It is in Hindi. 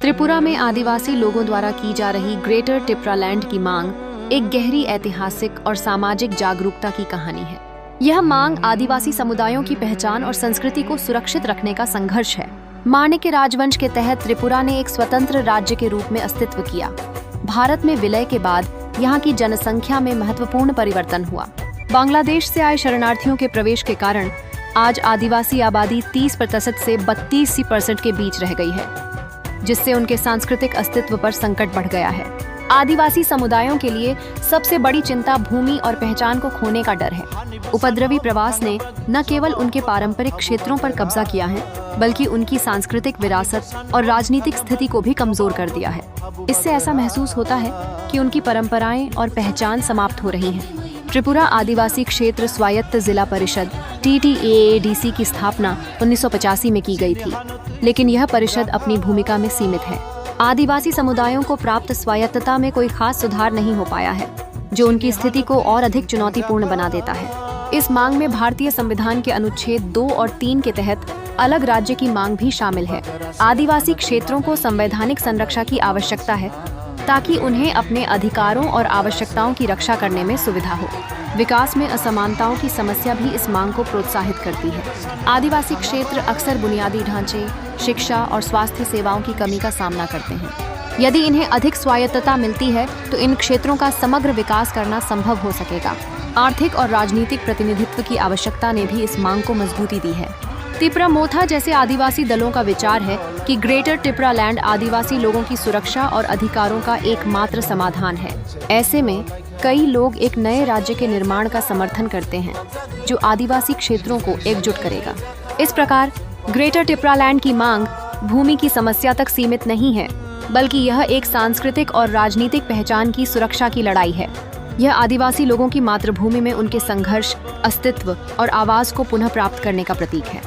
त्रिपुरा में आदिवासी लोगों द्वारा की जा रही ग्रेटर टिपरालैंड की मांग एक गहरी ऐतिहासिक और सामाजिक जागरूकता की कहानी है। यह मांग आदिवासी समुदायों की पहचान और संस्कृति को सुरक्षित रखने का संघर्ष है। माणिक्य राजवंश के तहत त्रिपुरा ने एक स्वतंत्र राज्य के रूप में अस्तित्व किया। भारत में विलय के बाद यहाँ की जनसंख्या में महत्वपूर्ण परिवर्तन हुआ। बांग्लादेश से आए शरणार्थियों के प्रवेश के कारण आज आदिवासी आबादी 30% से 32% के बीच रह गई है, जिससे उनके सांस्कृतिक अस्तित्व पर संकट बढ़ गया है। आदिवासी समुदायों के लिए सबसे बड़ी चिंता भूमि और पहचान को खोने का डर है। उपद्रवी प्रवास ने न केवल उनके पारंपरिक क्षेत्रों पर कब्जा किया है, बल्कि उनकी सांस्कृतिक विरासत और राजनीतिक स्थिति को भी कमजोर कर दिया है। इससे ऐसा महसूस होता है कि उनकी परंपराएं और पहचान समाप्त हो रही हैं। त्रिपुरा आदिवासी क्षेत्र स्वायत्त जिला परिषद TTAADC की स्थापना 1985 में की गई थी, लेकिन यह परिषद अपनी भूमिका में सीमित है। आदिवासी समुदायों को प्राप्त स्वायत्तता में कोई खास सुधार नहीं हो पाया है, जो उनकी स्थिति को और अधिक चुनौतीपूर्ण बना देता है। इस मांग में भारतीय संविधान के अनुच्छेद 2 और 3 के तहत अलग राज्य की मांग भी शामिल है। आदिवासी क्षेत्रों को संवैधानिक संरक्षण की आवश्यकता है, ताकि उन्हें अपने अधिकारों और आवश्यकताओं की रक्षा करने में सुविधा हो। विकास में असमानताओं की समस्या भी इस मांग को प्रोत्साहित करती है। आदिवासी क्षेत्र अक्सर बुनियादी ढांचे, शिक्षा और स्वास्थ्य सेवाओं की कमी का सामना करते हैं। यदि इन्हें अधिक स्वायत्तता मिलती है तो इन क्षेत्रों का समग्र विकास करना संभव हो सकेगा। आर्थिक और राजनीतिक प्रतिनिधित्व की आवश्यकता ने भी इस मांग को मजबूती दी है। तिपरा मोथा जैसे आदिवासी दलों का विचार है कि ग्रेटर टिपरालैंड आदिवासी लोगों की सुरक्षा और अधिकारों का एकमात्र समाधान है। ऐसे में कई लोग एक नए राज्य के निर्माण का समर्थन करते हैं, जो आदिवासी क्षेत्रों को एकजुट करेगा। इस प्रकार ग्रेटर टिपरालैंड की मांग भूमि की समस्या तक सीमित नहीं है, बल्कि यह एक सांस्कृतिक और राजनीतिक पहचान की सुरक्षा की लड़ाई है। यह आदिवासी लोगों की मातृभूमि में उनके संघर्ष, अस्तित्व और आवाज को पुनः प्राप्त करने का प्रतीक है।